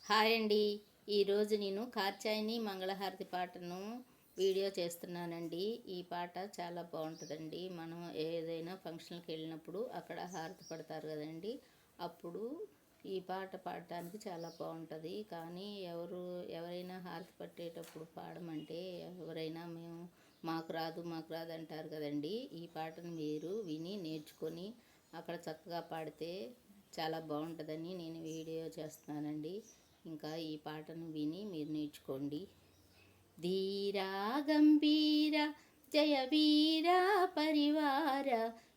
Hi అండి. ఈరోజు నేను కాత్యాయని మంగళహారతి పాటను వీడియో చేస్తున్నానండి. ఈ పాట చాలా బాగుంటుందండి. మనం ఏదైనా ఫంక్షన్కి వెళ్ళినప్పుడు అక్కడ హారతి పడతారు కదండి, అప్పుడు ఈ పాట పాడటానికి చాలా బాగుంటుంది. కానీ ఎవరైనా హారతి పట్టేటప్పుడు పాడమంటే ఎవరైనా మాకు రాదు అంటారు కదండి. ఈ పాటను మీరు విని నేర్చుకొని అక్కడ చక్కగా పాడితే చాలా బాగుంటుందని నేను వీడియో చేస్తున్నానండి. ఇంకా ఈ పాటను విని మీరు నేర్చుకోండి. ధీరా గంభీర జయ వీర పరివార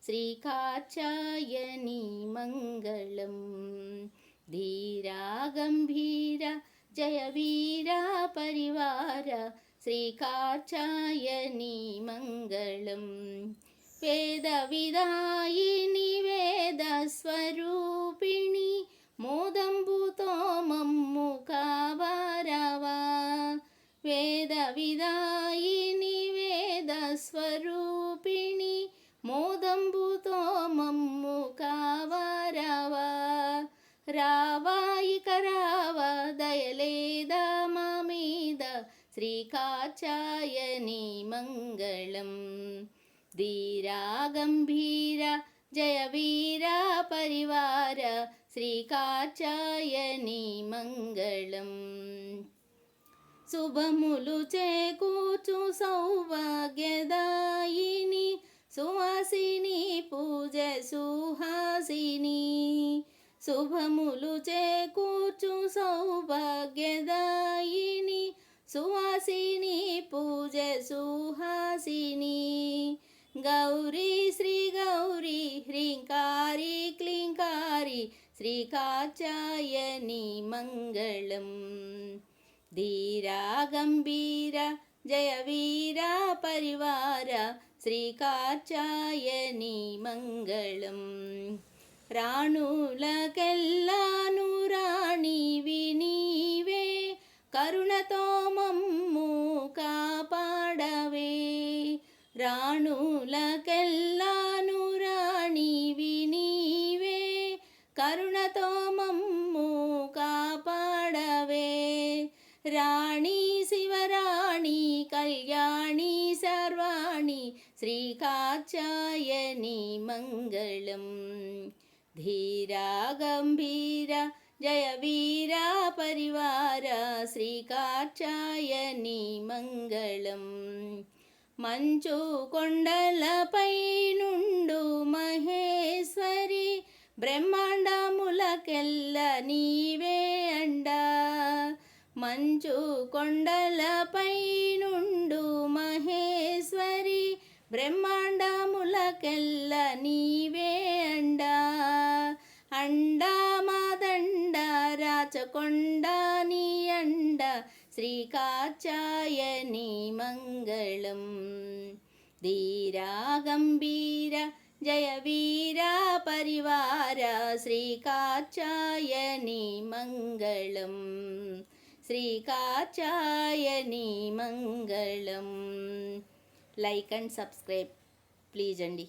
శ్రీ కాత్యాయని మంగళం. ధీరా గంభీర జయ వీర పరివార శ్రీ కాత్యాయని మంగళం. వేద విదాయిని వేద స్వరూపిణి మోదంబుతో మమ్ము కావారావా. వేద విదాయిని వేద స్వరూపిణి మోదంబుతో మమ్ము కావారావా. రావా ఇక రావా దయలేదా మా మీద శ్రీ కాత్యాయని మంగళం. ధీరా గంభీర జయ వీర పరివార శ్రీ కాత్యాయని మంగళం. శుభములు చేకూర్చు సౌభాగ్యదాయిని సువాసిని పూజ సుహాసిని. శుభములు చేకూర్చు సౌభాగ్యదాయిని సువాసిని పూజ సుహాసిని. గౌరీ శ్రీ గౌరీ హ్రీంకారి క్లీంకారి శ్రీ కాత్యాయని మంగళం. ధీరా గంభీర జయ వీర పరివార శ్రీ కాత్యాయని మంగళం. రాణులకెల్లాను రాణివి నీవే కరుణతో మమ్ము కాపాడవే. రాణులకెల్లాను రాణివి నీవే కరుణతో మమ్ము కాపాడవే. రాణి శివరాణి కళ్యాణి సర్వాణి శ్రీ కాత్యాయని మంగళం. ధీరా గంభీర జయ వీర పరివార శ్రీ కాత్యాయని మంగళం. మంచు కొండలపై నుండు మహేశ్వరి బ్రహ్మాండములకెల్ల నీవే అండా. మంచు కొండలపై నుండు మహేశ్వరి బ్రహ్మాండములకెల్ల నీవే అండా. అండా మాదండ రాచకొండ నీ అండ శ్రీ కాత్యాయని మంగళం. ధీరా గంభీర జయ వీర పరివార శ్రీ కాత్యాయని మంగళం. శ్రీ కాత్యాయని మంగళం. లైక్ అండ్ సబ్స్క్రైబ్ ప్లీజ్ అండి.